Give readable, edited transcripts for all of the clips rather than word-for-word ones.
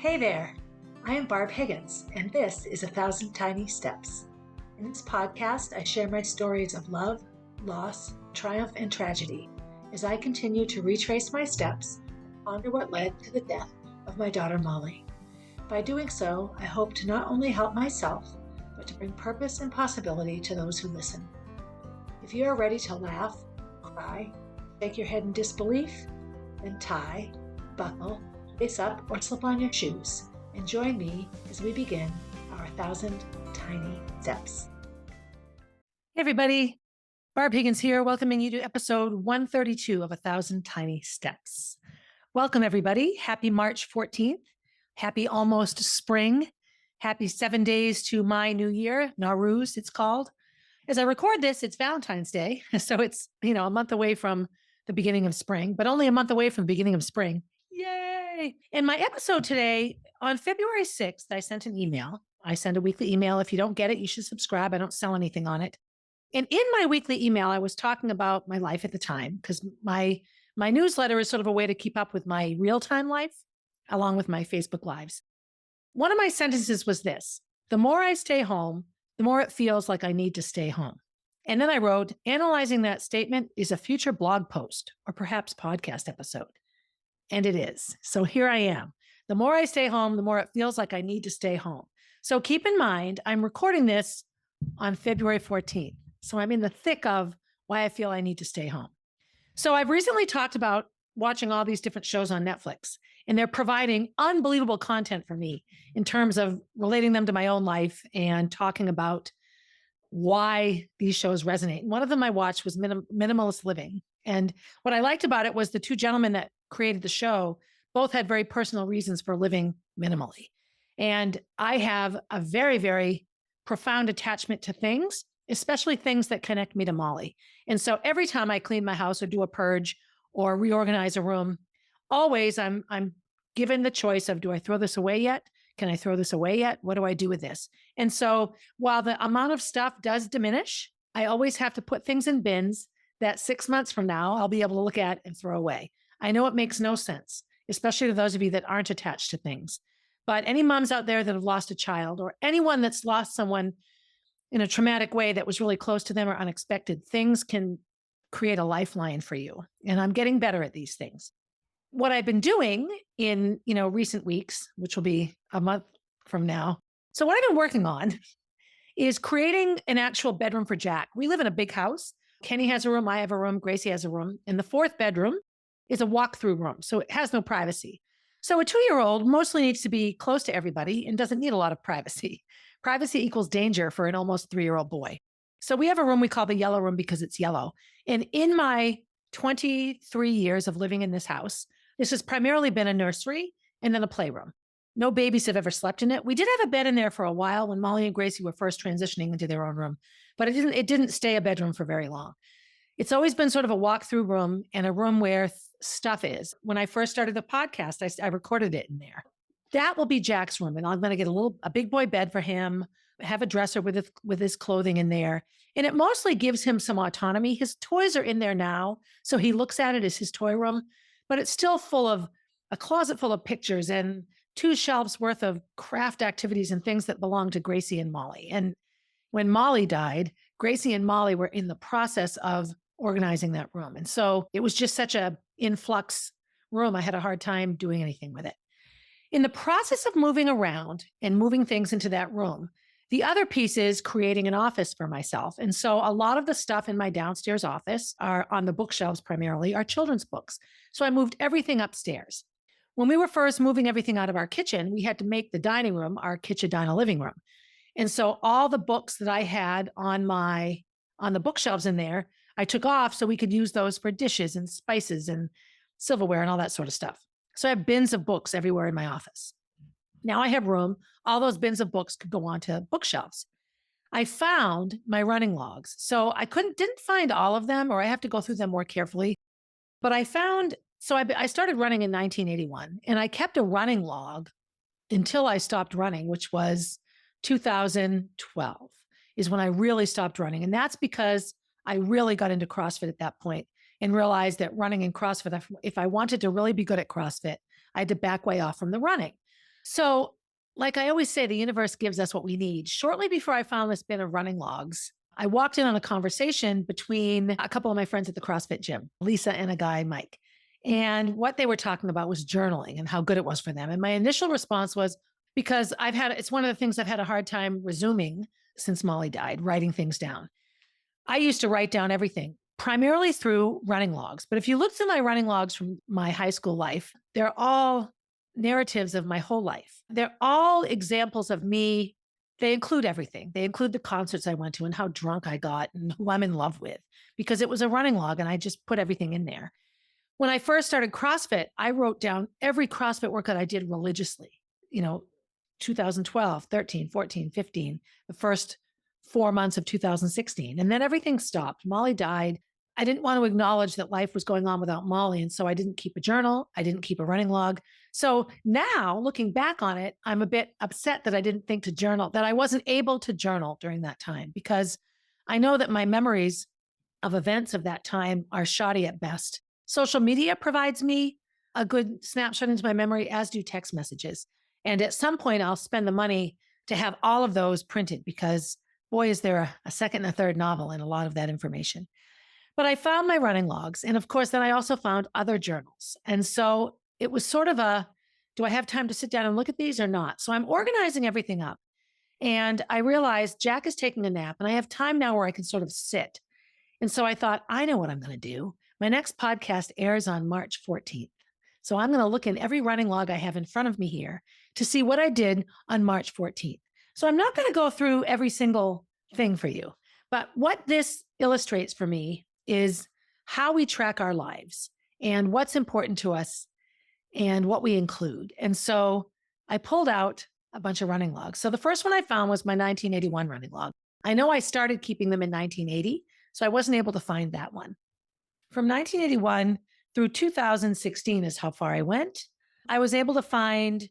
Hey there, I am Barb Higgins, and this is 1,000 Tiny Steps. In this podcast, I share my stories of love, loss, triumph, and tragedy as I continue to retrace my steps and ponder what led to the death of my daughter Molly. By doing so, I hope to not only help myself, but to bring purpose and possibility to those who listen. If you are ready to laugh, cry, shake your head in disbelief, then tie, buckle, face up, or slip on your shoes and join me as we begin our 1,000 Tiny Steps. Hey everybody, Barb Higgins here, welcoming you to episode 132 of 1,000 Tiny Steps. Welcome everybody. Happy March 14th. Happy almost spring. Happy 7 days to my new year, Nowruz it's called. As I record this, it's Valentine's Day. So it's, a month away from the beginning of spring, but only a month away from the beginning of spring. Yay! In my episode today, on February 6th, I sent an email. I send a weekly email. If you don't get it, you should subscribe. I don't sell anything on it. And in my weekly email, I was talking about my life at the time because my newsletter is sort of a way to keep up with my real-time life along with my Facebook Lives. One of my sentences was this: the more I stay home, the more it feels like I need to stay home. And then I wrote, analyzing that statement is a future blog post or perhaps podcast episode. And it is. So here I am. The more I stay home, the more it feels like I need to stay home. So keep in mind, I'm recording this on February 14th. So I'm in the thick of why I feel I need to stay home. So I've recently talked about watching all these different shows on Netflix, and they're providing unbelievable content for me in terms of relating them to my own life and talking about why these shows resonate. And one of them I watched was Minimalist Living. And what I liked about it was the two gentlemen that created the show both had very personal reasons for living minimally. And I have a very, very profound attachment to things, especially things that connect me to Molly. And so every time I clean my house or do a purge or reorganize a room, always I'm given the choice of, do I throw this away yet? Can I throw this away yet? What do I do with this? And so while the amount of stuff does diminish, I always have to put things in bins that 6 months from now, I'll be able to look at and throw away. I know it makes no sense, especially to those of you that aren't attached to things. But any moms out there that have lost a child, or anyone that's lost someone in a traumatic way that was really close to them or unexpected, things can create a lifeline for you. And I'm getting better at these things. What I've been doing in, recent weeks, which will be a month from now. So what I've been working on is creating an actual bedroom for Jack. We live in a big house. Kenny has a room, I have a room, Gracie has a room. And the fourth bedroom is a walk-through room. So it has no privacy. So a 2-year-old mostly needs to be close to everybody and doesn't need a lot of privacy. Privacy equals danger for an almost 3-year-old boy. So we have a room we call the yellow room because it's yellow. And in my 23 years of living in this house, this has primarily been a nursery and then a playroom. No babies have ever slept in it. We did have a bed in there for a while when Molly and Gracie were first transitioning into their own room, but it didn't stay a bedroom for very long. It's always been sort of a walk-through room and a room where stuff is. When I first started the podcast, I recorded it in there. That will be Jack's room, and I'm going to get a big boy bed for him, have a dresser with his clothing in there, and it mostly gives him some autonomy. His toys are in there now, so he looks at it as his toy room, but it's still full of a closet full of pictures and 2 shelves worth of craft activities and things that belong to Gracie and Molly. And when Molly died, Gracie and Molly were in the process of organizing that room. And so it was just such a influx room. I had a hard time doing anything with it. In the process of moving around and moving things into that room, the other piece is creating an office for myself. And so a lot of the stuff in my downstairs office are on the bookshelves primarily, are children's books. So I moved everything upstairs. When we were first moving everything out of our kitchen, we had to make the dining room our kitchen, diner, living room. And so all the books that I had on the bookshelves in there, I took off so we could use those for dishes and spices and silverware and all that sort of stuff. So I have bins of books everywhere in my office. Now I have room. All those bins of books could go onto bookshelves. I found my running logs. So I didn't find all of them, or I have to go through them more carefully. But I started running in 1981, and I kept a running log until I stopped running, which was 2012 is when I really stopped running. And that's because I really got into CrossFit at that point and realized that running in CrossFit, if I wanted to really be good at CrossFit, I had to back way off from the running. So, like I always say, the universe gives us what we need. Shortly before I found this bin of running logs, I walked in on a conversation between a couple of my friends at the CrossFit gym, Lisa and a guy, Mike. And what they were talking about was journaling and how good it was for them. And my initial response was because it's one of the things I've had a hard time resuming since Molly died, writing things down. I used to write down everything primarily through running logs. But if you look through my running logs from my high school life, they're all narratives of my whole life. They're all examples of me. They include everything. They include the concerts I went to and how drunk I got and who I'm in love with because it was a running log and I just put everything in there. When I first started CrossFit, I wrote down every CrossFit workout I did religiously, you know, 2012, 13, 14, 15, the first 4 months of 2016. And then everything stopped. Molly died. I didn't want to acknowledge that life was going on without Molly. And so I didn't keep a journal. I didn't keep a running log. So now looking back on it, I'm a bit upset that I didn't think to journal, that I wasn't able to journal during that time because I know that my memories of events of that time are shoddy at best. Social media provides me a good snapshot into my memory, as do text messages. And at some point, I'll spend the money to have all of those printed because, boy, is there a second and a third novel in a lot of that information. But I found my running logs. And of course, then I also found other journals. And so it was sort of do I have time to sit down and look at these or not? So I'm organizing everything up. And I realized Jack is taking a nap and I have time now where I can sort of sit. And so I thought, I know what I'm going to do. My next podcast airs on March 14th. So I'm going to look in every running log I have in front of me here to see what I did on March 14th. So I'm not going to go through every single thing for you. But what this illustrates for me is how we track our lives and what's important to us and what we include. And so I pulled out a bunch of running logs. So the first one I found was my 1981 running log. I know I started keeping them in 1980, so I wasn't able to find that one. From 1981 through 2016 is how far I went. I was able to find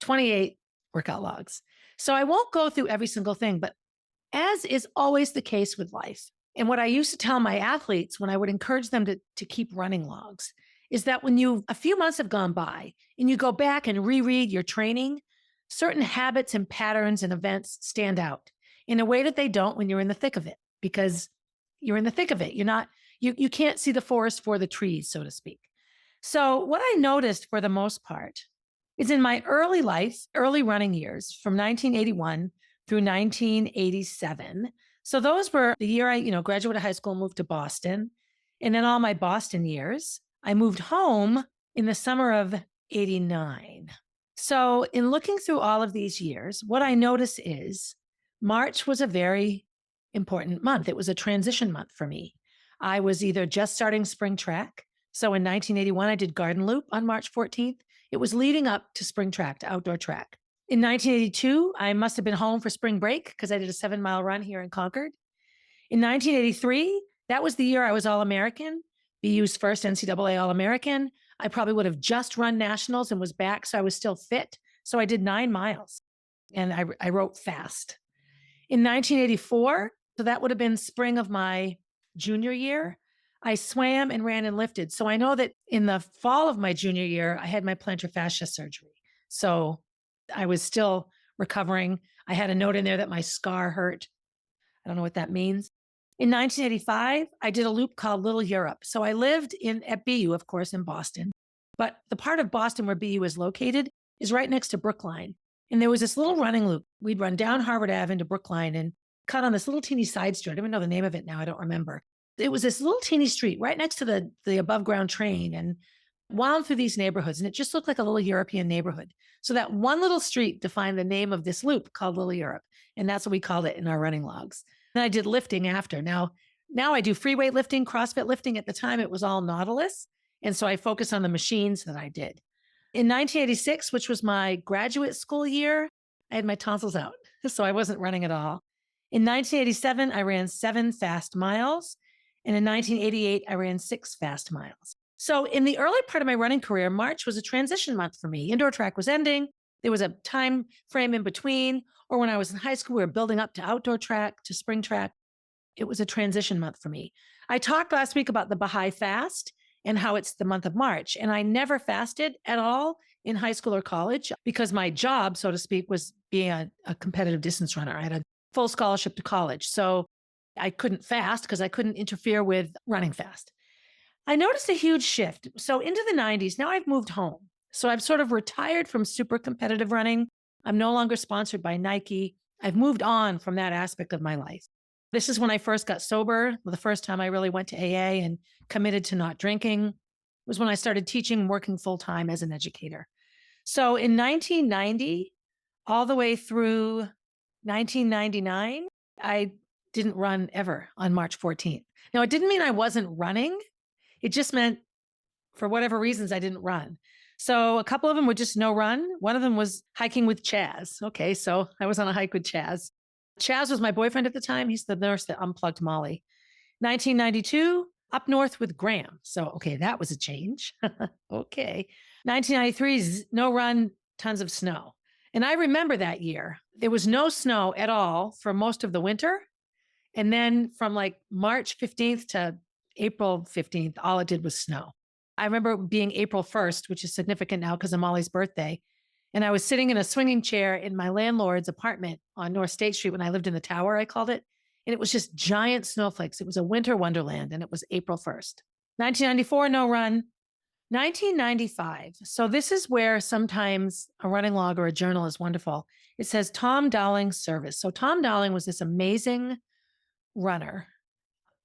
28 workout logs. So I won't go through every single thing, but as is always the case with life, and what I used to tell my athletes when I would encourage them to keep running logs is that when a few months have gone by and you go back and reread your training, certain habits and patterns and events stand out in a way that they don't when you're in the thick of it, because you're in the thick of it. You can't see the forest for the trees, so to speak. So what I noticed for the most part is in my early running years from 1981 through 1987. So those were the year I, graduated high school, moved to Boston. And then all my Boston years, I moved home in the summer of 89. So in looking through all of these years, what I notice is March was a very important month. It was a transition month for me. I was either just starting spring track. So in 1981, I did Garden Loop on March 14th. It was leading up to spring track, to outdoor track. In 1982, I must have been home for spring break because I did a 7-mile run here in Concord. In 1983, that was the year I was All-American, BU's first NCAA All-American. I probably would have just run nationals and was back, so I was still fit. So I did 9 miles and I wrote fast. In 1984, so that would have been spring of my junior year, I swam and ran and lifted. So I know that in the fall of my junior year, I had my plantar fascia surgery. So I was still recovering. I had a note in there that my scar hurt. I don't know what that means. In 1985, I did a loop called Little Europe. So I lived at BU, of course, in Boston. But the part of Boston where BU is located is right next to Brookline. And there was this little running loop. We'd run down Harvard Ave into Brookline and cut on this little teeny side street. I don't even know the name of it now. I don't remember. It was this little teeny street right next to the above ground train and wound through these neighborhoods. And it just looked like a little European neighborhood. So that one little street defined the name of this loop called Little Europe. And that's what we called it in our running logs. Then I did lifting after. Now I do free weight lifting, CrossFit lifting. At the time, it was all Nautilus. And so I focus on the machines that I did. In 1986, which was my graduate school year, I had my tonsils out. So I wasn't running at all. In 1987, I ran 7 fast miles. And in 1988, I ran 6 fast miles. So in the early part of my running career, March was a transition month for me. Indoor track was ending. There was a time frame in between. Or when I was in high school, we were building up to outdoor track, to spring track. It was a transition month for me. I talked last week about the Baha'i fast and how it's the month of March. And I never fasted at all in high school or college because my job, so to speak, was being a competitive distance runner. I had a full scholarship to college. So I couldn't fast because I couldn't interfere with running fast. I noticed a huge shift. So into the 90s, now I've moved home. So I've sort of retired from super competitive running. I'm no longer sponsored by Nike. I've moved on from that aspect of my life. This is when I first got sober. The first time I really went to AA and committed to not drinking was when I started teaching and working full time as an educator. So in 1990, all the way through 1999, I didn't run ever on March 14th. Now, it didn't mean I wasn't running. It just meant for whatever reasons, I didn't run. So a couple of them were just no run. One of them was hiking with Chaz. Okay, so I was on a hike with Chaz. Chaz was my boyfriend at the time. He's the nurse that unplugged Molly. 1992, up north with Graham. So, okay, that was a change. Okay. 1993, no run, tons of snow. And I remember that year. There was no snow at all for most of the winter. And then from like March 15th to April 15th, all it did was snow. I remember being April 1st, which is significant now because of Molly's birthday. And I was sitting in a swinging chair in my landlord's apartment on North State Street when I lived in the tower, I called it. And it was just giant snowflakes. It was a winter wonderland, and it was April 1st. 1994, no run. 1995. So this is where sometimes a running log or a journal is wonderful. It says Tom Dowling's service. So Tom Dowling was this amazing runner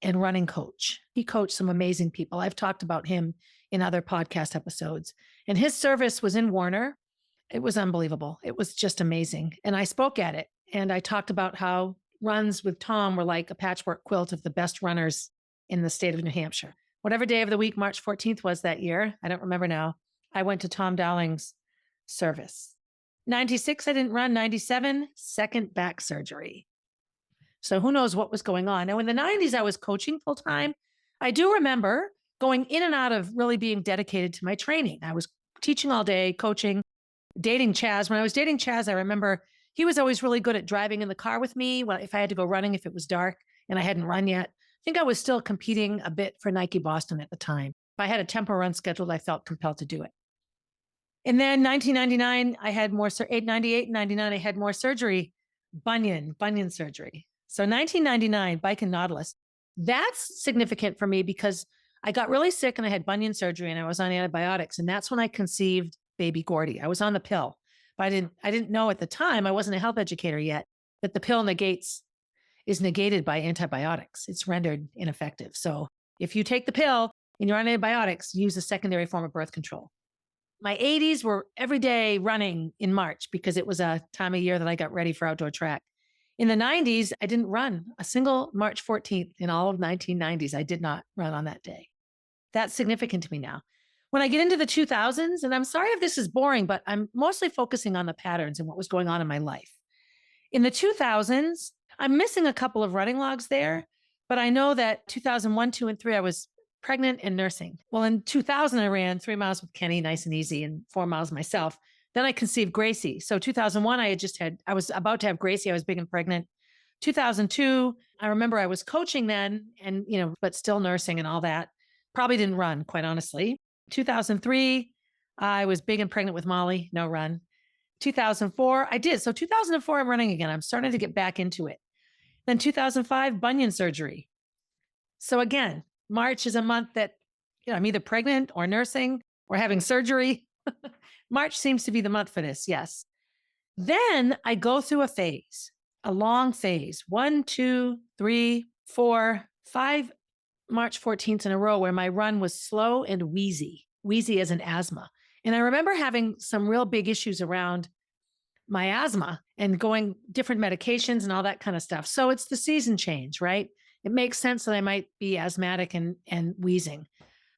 and running coach. He coached some amazing people. I've talked about him in other podcast episodes. And his service was in Warner. It was unbelievable. It was just amazing. And I spoke at it and I talked about how runs with Tom were like a patchwork quilt of the best runners in the state of New Hampshire. Whatever day of the week March 14th was that year, I don't remember now, I went to Tom Dowling's service. 96, I didn't run. 97, second back surgery. So who knows what was going on. Now, in the 90s, I was coaching full time. I do remember going in and out of really being dedicated to my training. I was teaching all day, coaching, dating Chaz. When I was dating Chaz, I remember he was always really good at driving in the car with me. Well, if I had to go running, if it was dark and I hadn't run yet, I think I was still competing a bit for Nike Boston at the time. If I had a tempo run scheduled, I felt compelled to do it. And then 1999, I had more, 98, 99, I had more surgery, bunion surgery. So 1999, bike and Nautilus. That's significant for me because I got really sick and I had bunion surgery and I was on antibiotics. And that's when I conceived baby Gordy. I was on the pill, but I didn't know at the time, I wasn't a health educator yet, that the pill is negated by antibiotics. It's rendered ineffective. So if you take the pill and you're on antibiotics, use a secondary form of birth control. My 80s were every day running in March because it was a time of year that I got ready for outdoor track. In the 90s, I didn't run a single March 14th in all of 1990s. I did not run on that day. That's significant to me now. When I get into the 2000s, and I'm sorry if this is boring, but I'm mostly focusing on the patterns and what was going on in my life. In the 2000s, I'm missing a couple of running logs there, but I know that 2001, 2, and 3, I was pregnant and nursing. Well, in 2000, I ran 3 miles with Kenny, nice and easy, and 4 miles myself. Then I conceived Gracie. So 2001, I was about to have Gracie. I was big and pregnant. 2002, I remember I was coaching then and, but still nursing and all that. Probably didn't run, quite honestly. 2003, I was big and pregnant with Molly, no run. 2004, I did. So 2004, I'm running again. I'm starting to get back into it. Then 2005, bunion surgery. So again, March is a month that I'm either pregnant or nursing or having surgery. March seems to be the month for this, yes. Then I go through a long phase, 1, 2, 3, 4, 5 March 14th in a row where my run was slow and wheezy as an asthma. And I remember having some real big issues around my asthma and going different medications and all that kind of stuff. So it's the season change, right? It makes sense that I might be asthmatic and wheezing.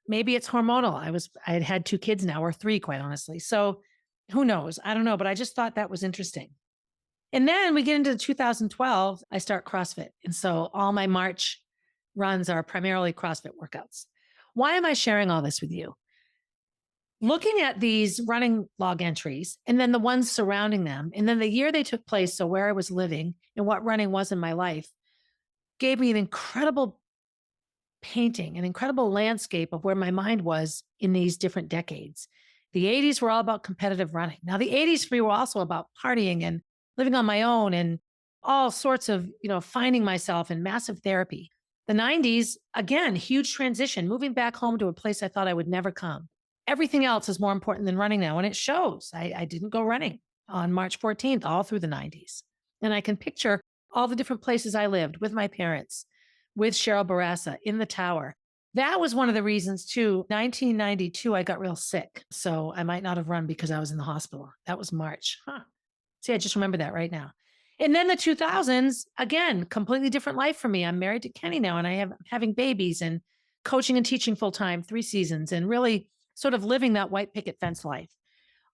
Maybe it's hormonal. I had 2 kids now, or 3, quite honestly. So who knows? I don't know, but I just thought that was interesting. And then we get into 2012, I start CrossFit. And so all my March runs are primarily CrossFit workouts. Why am I sharing all this with you? Looking at these running log entries and then the ones surrounding them, and then the year they took place, so where I was living and what running was in my life, gave me an incredible painting, an incredible landscape of where my mind was in these different decades. The 80s were all about competitive running. Now, the 80s for me were also about partying and living on my own and all sorts of, finding myself in massive therapy. The 90s, again, huge transition, moving back home to a place I thought I would never come. Everything else is more important than running now. And it shows. I didn't go running on March 14th all through the 90s. And I can picture all the different places I lived with my parents, with Cheryl Barassa in the tower. That was one of the reasons, too. 1992, I got real sick. So I might not have run because I was in the hospital. That was March. See, I just remember that right now. And then the 2000s, again, completely different life for me. I'm married to Kenny now, and I'm having babies and coaching and teaching full time, 3 seasons, and really sort of living that white picket fence life.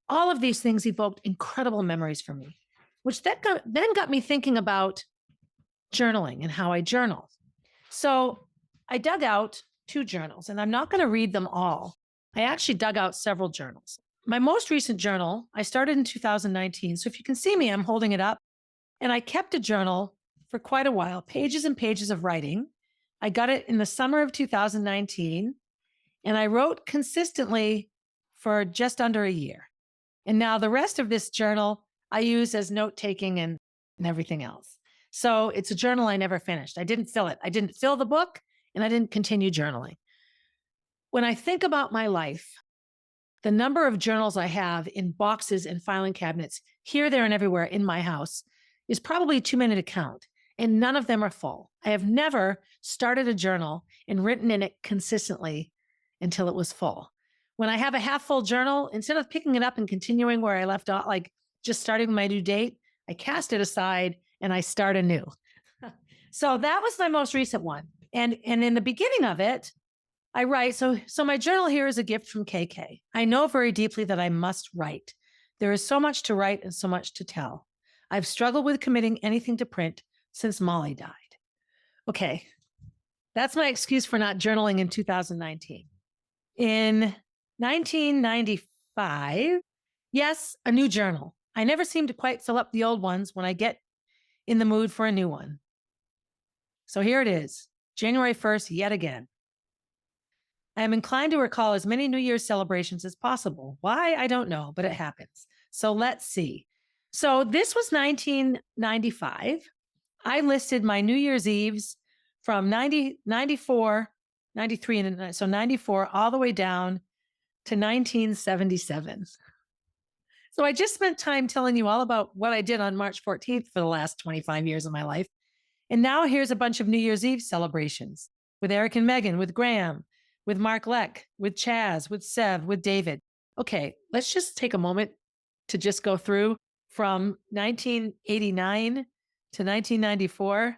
All of these things evoked incredible memories for me, which then got me thinking about journaling and how I journal. So I dug out 2 journals, and I'm not going to read them all. I actually dug out several journals. My most recent journal, I started in 2019. So if you can see me, I'm holding it up. And I kept a journal for quite a while, pages and pages of writing. I got it in the summer of 2019, and I wrote consistently for just under a year. And now the rest of this journal I use as note-taking and everything else. So it's a journal I never finished. I didn't fill it. I didn't fill the book, and I didn't continue journaling. When I think about my life, the number of journals I have in boxes and filing cabinets here, there, and everywhere in my house is probably too many to count, and none of them are full. I have never started a journal and written in it consistently until it was full. When I have a half full journal, instead of picking it up and continuing where I left off, like just starting with my due date, I cast it aside and I start anew. So that was my most recent one. And in the beginning of it, I write. So my journal here is a gift from KK. I know very deeply that I must write. There is so much to write and so much to tell. I've struggled with committing anything to print since Molly died. Okay, that's my excuse for not journaling in 2019. In 1995, yes, a new journal. I never seem to quite fill up the old ones when I get in the mood for a new one. So here it is, January 1st, yet again. I am inclined to recall as many New Year's celebrations as possible. Why? I don't know, but it happens. So let's see. So this was 1995. I listed my New Year's Eves from 94, 93, and so 94 all the way down to 1977. So I just spent time telling you all about what I did on March 14th for the last 25 years of my life. And now here's a bunch of New Year's Eve celebrations with Eric and Megan, with Graham, with Mark Leck, with Chaz, with Sev, with David. Okay, let's just take a moment to just go through from 1989 to 1994.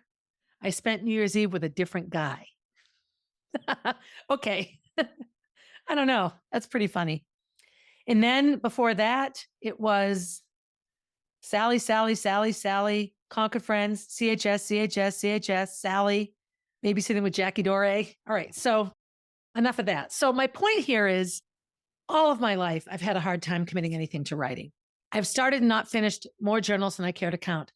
I spent New Year's Eve with a different guy. Okay. I don't know. That's pretty funny. And then before that, it was Sally, Concord Friends, CHS, Sally, babysitting with Jackie Dore. All right. So enough of that. So my point here is all of my life, I've had a hard time committing anything to writing. I've started and not finished more journals than I care to count.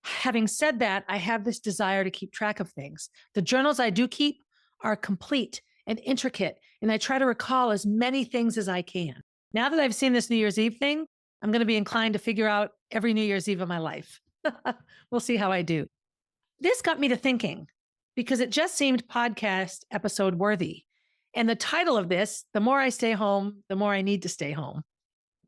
Having said that, I have this desire to keep track of things. The journals I do keep are complete and intricate, and I try to recall as many things as I can. Now that I've seen this New Year's Eve thing, I'm going to be inclined to figure out every New Year's Eve of my life. We'll see how I do. This got me to thinking because it just seemed podcast episode worthy. And the title of this, The More I Stay Home, the More I Need to Stay Home.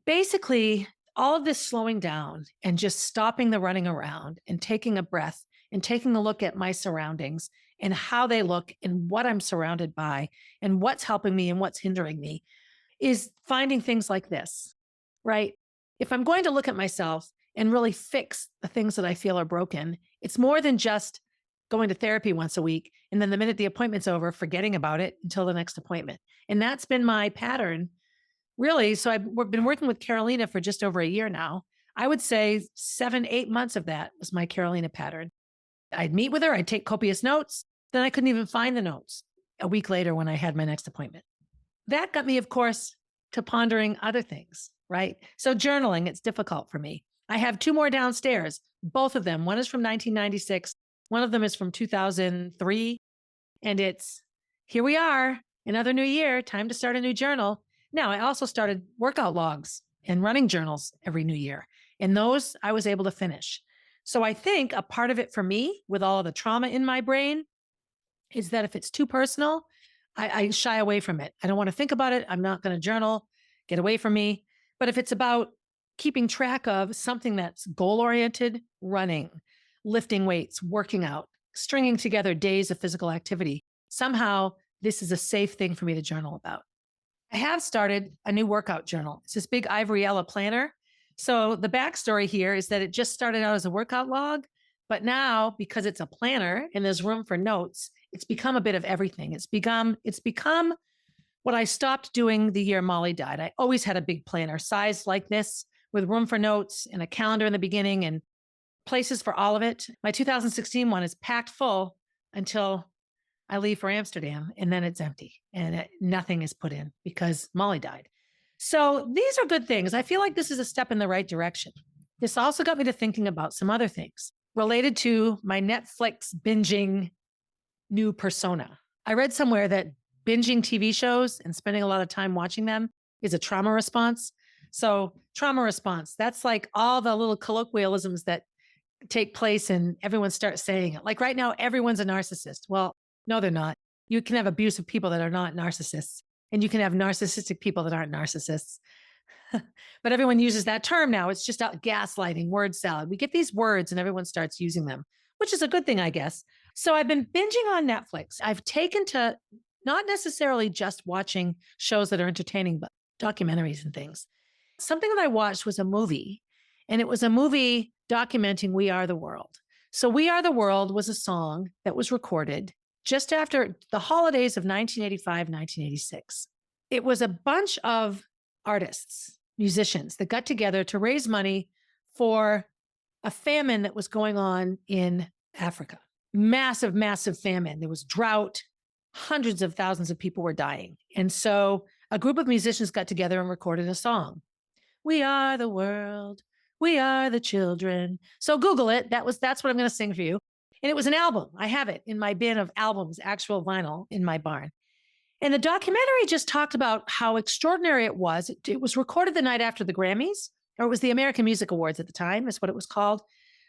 Basically, all of this slowing down and just stopping the running around and taking a breath and taking a look at my surroundings and how they look and what I'm surrounded by and what's helping me and what's hindering me is finding things like this, right? If I'm going to look at myself and really fix the things that I feel are broken, it's more than just going to therapy once a week and then the minute the appointment's over, forgetting about it until the next appointment. And that's been my pattern. Really, so I've been working with Carolina for just over a year now. I would say 7-8 months of that was my Carolina pattern. I'd meet with her, I'd take copious notes, then I couldn't even find the notes a week later when I had my next appointment. That got me, of course, to pondering other things, right? So journaling, it's difficult for me. I have 2 more downstairs, both of them. One is from 1996, one of them is from 2003, and it's, here we are, another new year, time to start a new journal. Now, I also started workout logs and running journals every new year. And those I was able to finish. So I think a part of it for me, with all of the trauma in my brain, is that if it's too personal, I shy away from it. I don't want to think about it. I'm not going to journal, get away from me. But if it's about keeping track of something that's goal oriented, running, lifting weights, working out, stringing together days of physical activity, somehow this is a safe thing for me to journal about. I have started a new workout journal. It's this big ivory yellow planner. So the backstory here is that it just started out as a workout log, but now because it's a planner and there's room for notes, it's become a bit of everything. It's become what I stopped doing the year Molly died. I always had a big planner sized like this with room for notes and a calendar in the beginning and places for all of it. My 2016 one is packed full until I leave for Amsterdam and then it's empty and nothing is put in because Molly died. So these are good things. I feel like this is a step in the right direction. This also got me to thinking about some other things related to my Netflix binging new persona. I read somewhere that binging TV shows and spending a lot of time watching them is a trauma response. So, trauma response, that's like all the little colloquialisms that take place and everyone starts saying it. Like right now, everyone's a narcissist. Well, no, they're not. You can have abusive people that are not narcissists, and you can have narcissistic people that aren't narcissists. But everyone uses that term now. It's just gaslighting, word salad. We get these words and everyone starts using them, which is a good thing, I guess. So I've been binging on Netflix. I've taken to not necessarily just watching shows that are entertaining, but documentaries and things. Something that I watched was a movie, and it was a movie documenting We Are the World. So We Are the World was a song that was recorded just after the holidays of 1985, 1986. It was a bunch of artists, musicians that got together to raise money for a famine that was going on in Africa. Massive, massive famine. There was drought. Hundreds of thousands of people were dying. And so a group of musicians got together and recorded a song. We are the world. We are the children. So Google it. That's what I'm going to sing for you. And it was an album. I have it in my bin of albums, actual vinyl in my barn. And the documentary just talked about how extraordinary it was. It was recorded the night after the Grammys, or it was the American Music Awards at the time, is what it was called.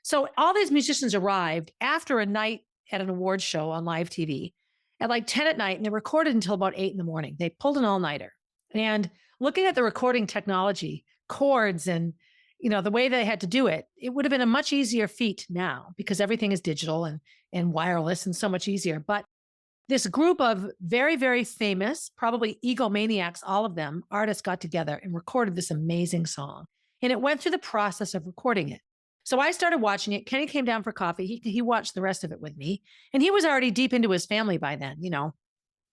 So all these musicians arrived after a night at an award show on live TV at like 10 at night, and they recorded until about 8 in the morning. They pulled an all-nighter. And looking at the recording technology, chords, and the way they had to do it, it would have been a much easier feat now because everything is digital and wireless and so much easier. But this group of very, very famous, probably egomaniacs, all of them, artists got together and recorded this amazing song. And it went through the process of recording it. So I started watching it. Kenny came down for coffee. He watched the rest of it with me. And he was already deep into his family by then.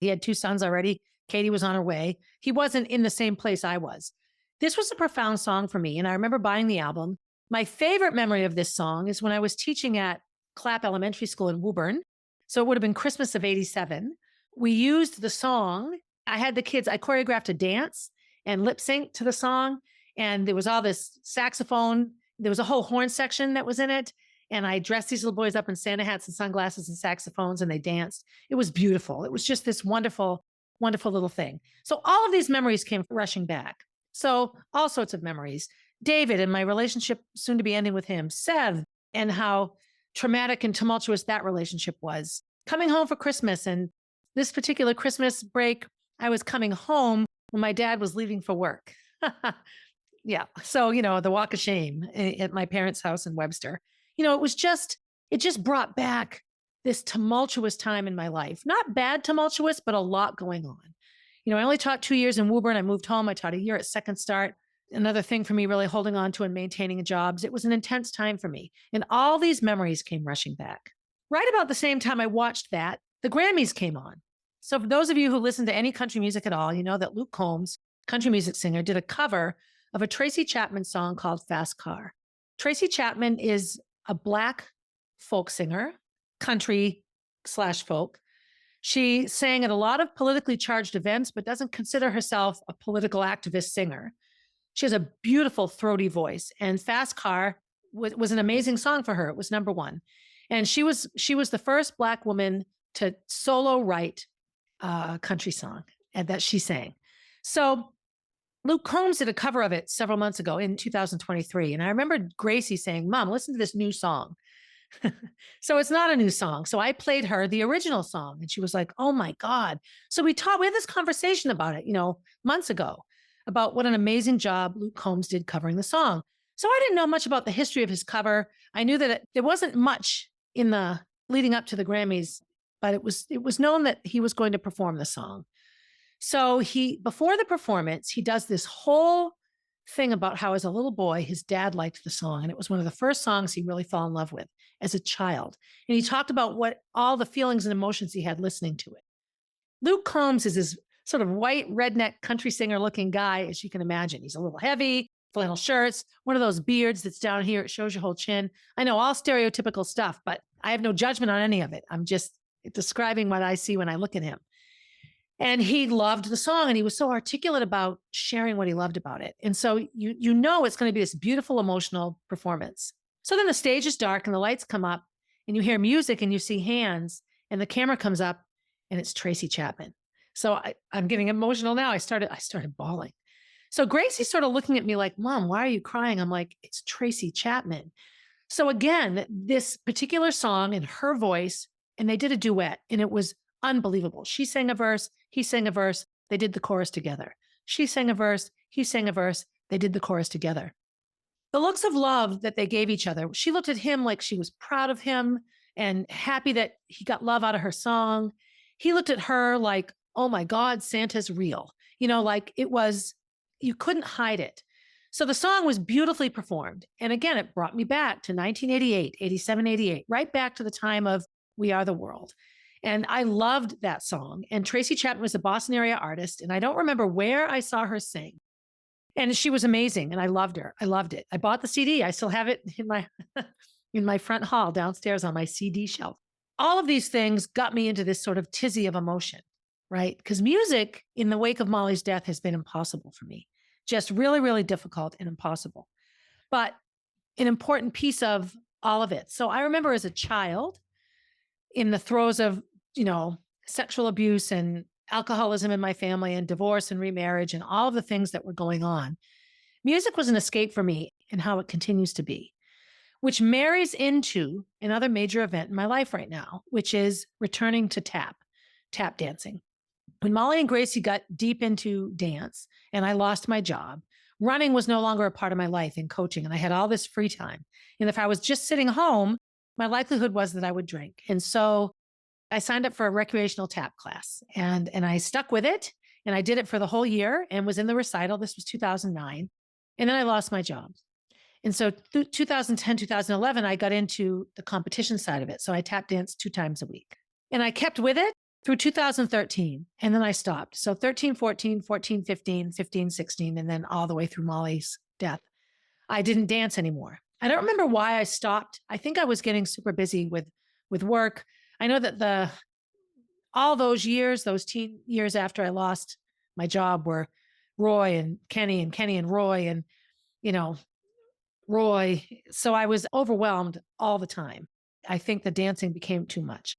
He had 2 sons already. Katie was on her way. He wasn't in the same place I was. This was a profound song for me. And I remember buying the album. My favorite memory of this song is when I was teaching at Clapp Elementary School in Woburn. So it would have been Christmas of 87. We used the song. I had the kids, I choreographed a dance and lip sync to the song. And there was all this saxophone. There was a whole horn section that was in it. And I dressed these little boys up in Santa hats and sunglasses and saxophones, and they danced. It was beautiful. It was just this wonderful, wonderful little thing. So all of these memories came rushing back. So all sorts of memories. David and my relationship soon to be ending with him. Sev and how traumatic and tumultuous that relationship was. Coming home for Christmas, and this particular Christmas break, I was coming home when my dad was leaving for work. Yeah. So, the walk of shame at my parents' house in Webster. It just brought back this tumultuous time in my life. Not bad tumultuous, but a lot going on. I only taught 2 years in Woburn. I moved home. I taught a year at Second Start. Another thing for me, really holding on to and maintaining jobs. It was an intense time for me. And all these memories came rushing back. Right about the same time I watched that, the Grammys came on. So for those of you who listen to any country music at all, you know that Luke Combs, country music singer, did a cover of a Tracy Chapman song called Fast Car. Tracy Chapman is a Black folk singer, country/folk. She sang at a lot of politically charged events, but doesn't consider herself a political activist singer. She has a beautiful throaty voice, and Fast Car was an amazing song for her. It was number 1. And she was the first Black woman to solo write a country song and that she sang. So Luke Combs did a cover of it several months ago in 2023. And I remember Gracie saying, Mom, listen to this new song. So it's not a new song. So I played her the original song and she was like, oh my God. So we had this conversation about it, months ago about what an amazing job Luke Combs did covering the song. So I didn't know much about the history of his cover. I knew that there wasn't much in the leading up to the Grammys, but it was known that he was going to perform the song. So before the performance, he does this whole thing about how as a little boy, his dad liked the song. And it was one of the first songs he really fell in love with as a child. And he talked about what all the feelings and emotions he had listening to it. Luke Combs is this sort of white redneck country singer looking guy, as you can imagine. He's a little heavy, flannel shirts, one of those beards that's down here. It shows your whole chin. I know, all stereotypical stuff, but I have no judgment on any of it. I'm just describing what I see when I look at him. And he loved the song and he was so articulate about sharing what he loved about it. And so you know it's going to be this beautiful emotional performance. So then the stage is dark and the lights come up and you hear music and you see hands and the camera comes up and it's Tracy Chapman. So I'm getting emotional now. I started bawling. So Gracie's sort of looking at me like, Mom, why are you crying? I'm like, it's Tracy Chapman. So again, this particular song in her voice, and they did a duet and it was unbelievable. She sang a verse, he sang a verse, they did the chorus together. She sang a verse, he sang a verse, they did the chorus together. The looks of love that they gave each other, she looked at him like she was proud of him and happy that he got love out of her song. He looked at her like, oh my God, Santa's real. Like it was, you couldn't hide it. So the song was beautifully performed. And again, it brought me back to 1988, 87, 88, right back to the time of We Are the World. And I loved that song. And Tracy Chapman was a Boston area artist. And I don't remember where I saw her sing. And she was amazing. And I loved her. I loved it. I bought the CD. I still have it in my front hall downstairs on my CD shelf. All of these things got me into this sort of tizzy of emotion, right? Because music in the wake of Molly's death has been impossible for me. Just really, really difficult and impossible. But an important piece of all of it. So I remember as a child, in the throes of, sexual abuse and alcoholism in my family and divorce and remarriage and all of the things that were going on, music was an escape for me and how it continues to be, which marries into another major event in my life right now, which is returning to tap dancing. When Molly and Gracie got deep into dance and I lost my job, running was no longer a part of my life in coaching and I had all this free time. And if I was just sitting home, my likelihood was that I would drink. And so I signed up for a recreational tap class and I stuck with it and I did it for the whole year and was in the recital. This was 2009. And then I lost my job. And so 2010, 2011, I got into the competition side of it. So I tap danced 2 times a week and I kept with it through 2013. And then I stopped. So 13, 14, 14, 15, 15, 16, and then all the way through Molly's death. I didn't dance anymore. I don't remember why I stopped. I think I was getting super busy with work. I know that all those years, those teen years after I lost my job were Roy and Kenny and Roy and, Roy. So I was overwhelmed all the time. I think the dancing became too much.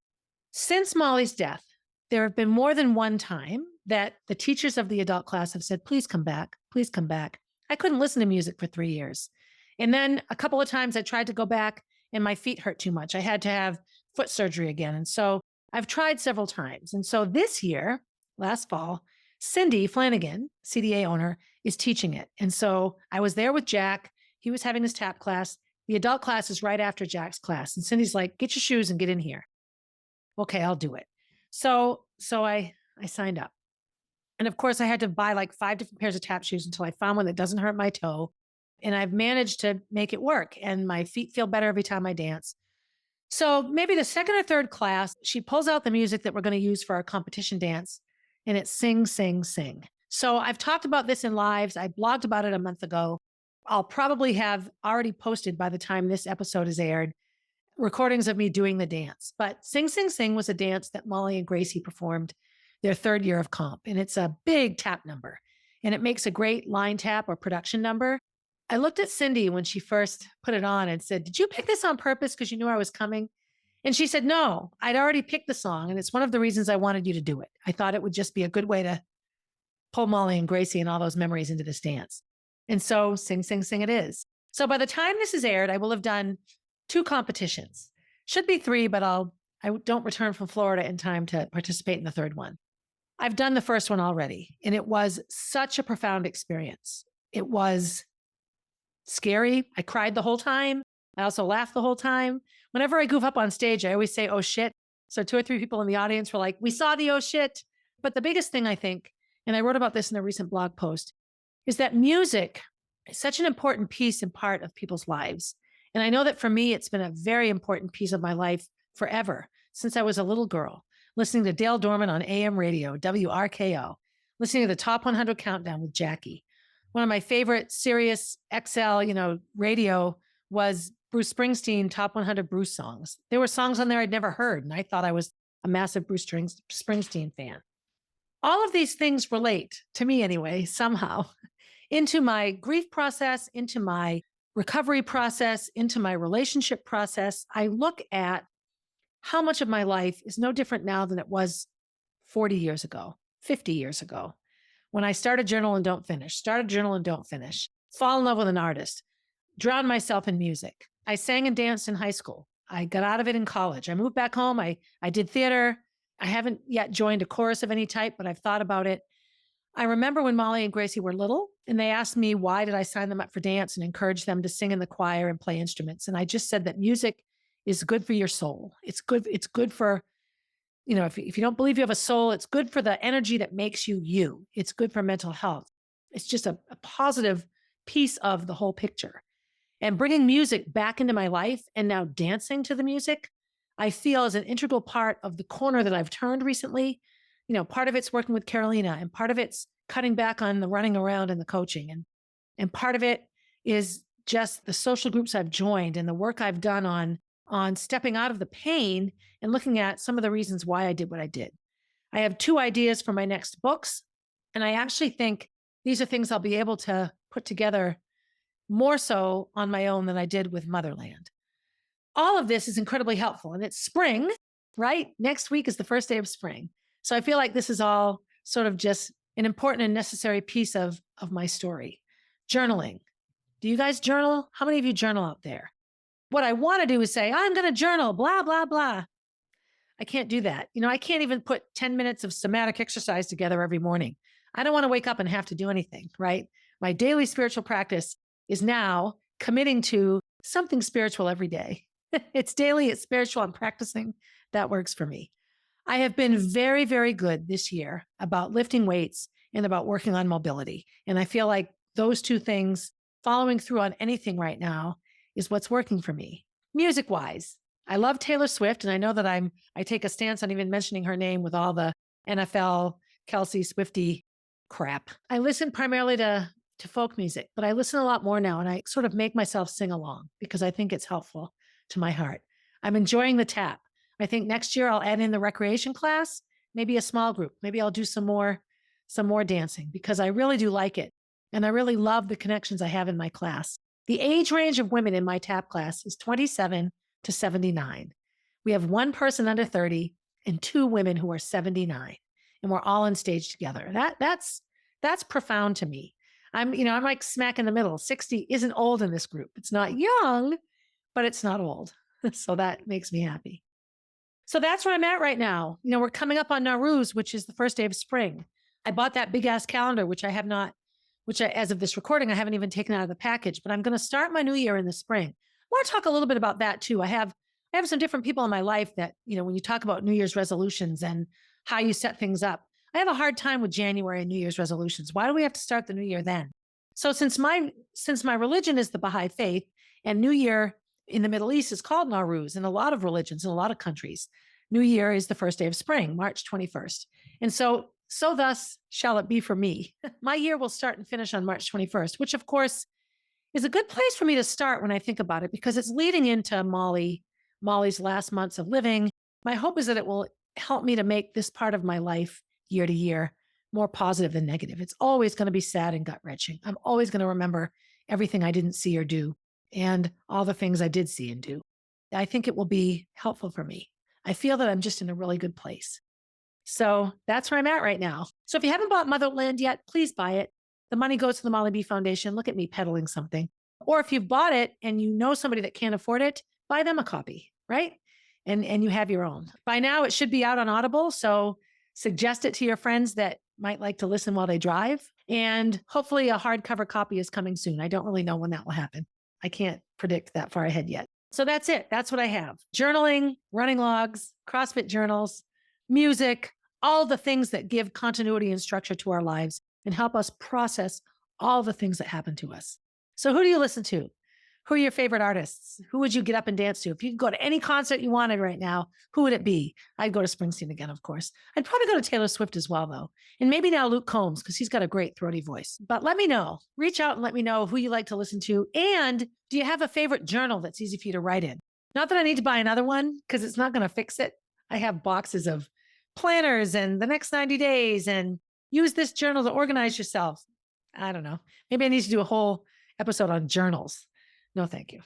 Since Molly's death, there have been more than one time that the teachers of the adult class have said, please come back. Please come back. I couldn't listen to music for 3 years. And then a couple of times I tried to go back and my feet hurt too much. I had to have foot surgery again. And so I've tried several times. And so this year, last fall, Cindy Flanagan, CDA owner, is teaching it. And so I was there with Jack. He was having his tap class. The adult class is right after Jack's class. And Cindy's like, get your shoes and get in here. Okay, I'll do it. So I signed up. And of course I had to buy like 5 different pairs of tap shoes until I found one that doesn't hurt my toe. And I've managed to make it work. And my feet feel better every time I dance. So maybe the second or third class, she pulls out the music that we're going to use for our competition dance. And it's sing, sing, sing. So I've talked about this in lives. I blogged about it a month ago. I'll probably have already posted by the time this episode is aired, recordings of me doing the dance. But Sing, Sing, Sing was a dance that Molly and Gracie performed their 3rd year of comp. And it's a big tap number. And it makes a great line tap or production number. I looked at Cindy when she first put it on and said, did you pick this on purpose because you knew I was coming? And she said, no, I'd already picked the song. And it's one of the reasons I wanted you to do it. I thought it would just be a good way to pull Molly and Gracie and all those memories into this dance. And so sing, sing, sing it is. So by the time this is aired, I will have done 2 competitions. Should be 3, but I don't return from Florida in time to participate in the 3rd one. I've done the first one already, and it was such a profound experience. It was scary. I cried the whole time. I also laughed the whole time. Whenever I goof up on stage, I always say, oh shit. So 2 or 3 people in the audience were like, we saw the oh shit. But the biggest thing I think, and I wrote about this in a recent blog post, is that music is such an important piece and part of people's lives. And I know that for me, it's been a very important piece of my life forever, since I was a little girl, listening to Dale Dorman on AM radio, WRKO, listening to the Top 100 Countdown with Jackie. One of my favorite Sirius XL, radio was Bruce Springsteen Top 100 Bruce songs. There were songs on there I'd never heard, and I thought I was a massive Bruce Springsteen fan. All of these things relate, to me anyway, somehow, into my grief process, into my recovery process, into my relationship process. I look at how much of my life is no different now than it was 40 years ago, 50 years ago, when I started journal and don't finish, fall in love with an artist, drown myself in music. I sang and danced in high school. I got out of it in college. I moved back home. I did theater. I haven't yet joined a chorus of any type, but I've thought about it. I remember when Molly and Gracie were little, and they asked me, why did I sign them up for dance and encourage them to sing in the choir and play instruments? And I just said that music is good for your soul. It's good for, if you don't believe you have a soul, it's good for the energy that makes you you. It's good for mental health. It's just a positive piece of the whole picture. And bringing music back into my life and now dancing to the music, I feel is an integral part of the corner that I've turned recently. Part of it's working with Carolina, and part of it's cutting back on the running around and the coaching. And part of it is just the social groups I've joined and the work I've done on stepping out of the pain and looking at some of the reasons why I did what I did. I have 2 ideas for my next books, and I actually think these are things I'll be able to put together more so on my own than I did with Motherland. All of this is incredibly helpful, and it's spring, right? Next week is the first day of spring. So I feel like this is all sort of just an important and necessary piece of my story. Journaling. Do you guys journal? How many of you journal out there? What I want to do is say, I'm going to journal, blah, blah, blah. I can't do that. I can't even put 10 minutes of somatic exercise together every morning. I don't want to wake up and have to do anything, right? My daily spiritual practice is now committing to something spiritual every day. It's daily, it's spiritual, I'm practicing. That works for me. I have been very, very good this year about lifting weights and about working on mobility. And I feel like those 2 things, following through on anything right now, is what's working for me. Music-wise, I love Taylor Swift, and I know that I take a stance on even mentioning her name with all the NFL, Kelsey, Swiftie crap. I listen primarily to folk music, but I listen a lot more now, and I sort of make myself sing along because I think it's helpful to my heart. I'm enjoying the tap. I think next year I'll add in the recreation class, maybe a small group. Maybe I'll do some more dancing because I really do like it. And I really love the connections I have in my class. The age range of women in my tap class is 27 to 79. We have 1 person under 30 and 2 women who are 79, and we're all on stage together. That's profound to me. I'm like smack in the middle. 60 isn't old in this group. It's not young, but it's not old. So that makes me happy. So that's where I'm at right now. We're coming up on Nowruz, which is the first day of spring. I bought that big ass calendar, which as of this recording, I haven't even taken out of the package, but I'm going to start my new year in the spring. I want to talk a little bit about that too. I have some different people in my life that, when you talk about New Year's resolutions and how you set things up, I have a hard time with January and New Year's resolutions. Why do we have to start the new year then? So since my religion is the Baha'i faith, and New Year in the Middle East is called Nowruz in a lot of religions, in a lot of countries, New Year is the first day of spring, March 21st. And so thus shall it be for me. My year will start and finish on March 21st, which of course is a good place for me to start when I think about it, because it's leading into Molly's last months of living. My hope is that it will help me to make this part of my life year to year more positive than negative. It's always going to be sad and gut-wrenching. I'm always going to remember everything I didn't see or do and all the things I did see and do. I think it will be helpful for me. I feel that I'm just in a really good place. So that's where I'm at right now. So if you haven't bought Motherland yet, please buy it. The money goes to the Molly B Foundation. Look at me peddling something. Or if you've bought it and you know somebody that can't afford it, buy them a copy, right? And you have your own. By now, it should be out on Audible. So suggest it to your friends that might like to listen while they drive. And hopefully a hardcover copy is coming soon. I don't really know when that will happen. I can't predict that far ahead yet. So that's it. That's what I have. Journaling, running logs, CrossFit journals, music, all the things that give continuity and structure to our lives and help us process all the things that happen to us. So who do you listen to? Who are your favorite artists? Who would you get up and dance to? If you could go to any concert you wanted right now, who would it be? I'd go to Springsteen again, of course. I'd probably go to Taylor Swift as well, though. And maybe now Luke Combs, because he's got a great throaty voice. But let me know. Reach out and let me know who you like to listen to. And do you have a favorite journal that's easy for you to write in? Not that I need to buy another one, because it's not going to fix it. I have boxes of planners and the next 90 days and use this journal to organize yourself. I don't know. Maybe I need to do a whole episode on journals. No, thank you.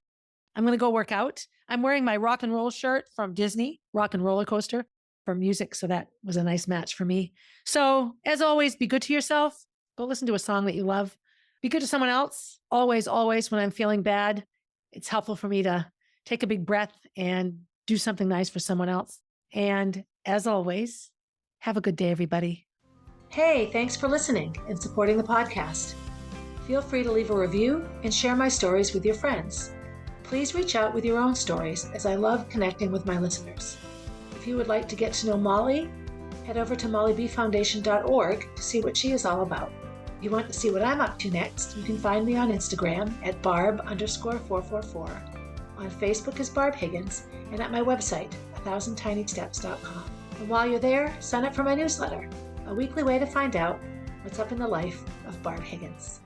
I'm going to go work out. I'm wearing my rock and roll shirt from Disney, Rock and Roller Coaster for music. So that was a nice match for me. So as always, be good to yourself. Go listen to a song that you love. Be good to someone else. Always, always, when I'm feeling bad, it's helpful for me to take a big breath and do something nice for someone else. And as always, have a good day, everybody. Hey, thanks for listening and supporting the podcast. Feel free to leave a review and share my stories with your friends. Please reach out with your own stories, as I love connecting with my listeners. If you would like to get to know Molly, head over to mollybfoundation.org to see what she is all about. If you want to see what I'm up to next, you can find me on Instagram at barb_444, on Facebook as Barb Higgins, and at my website, 1000tinysteps.com. And while you're there, sign up for my newsletter, a weekly way to find out what's up in the life of Barb Higgins.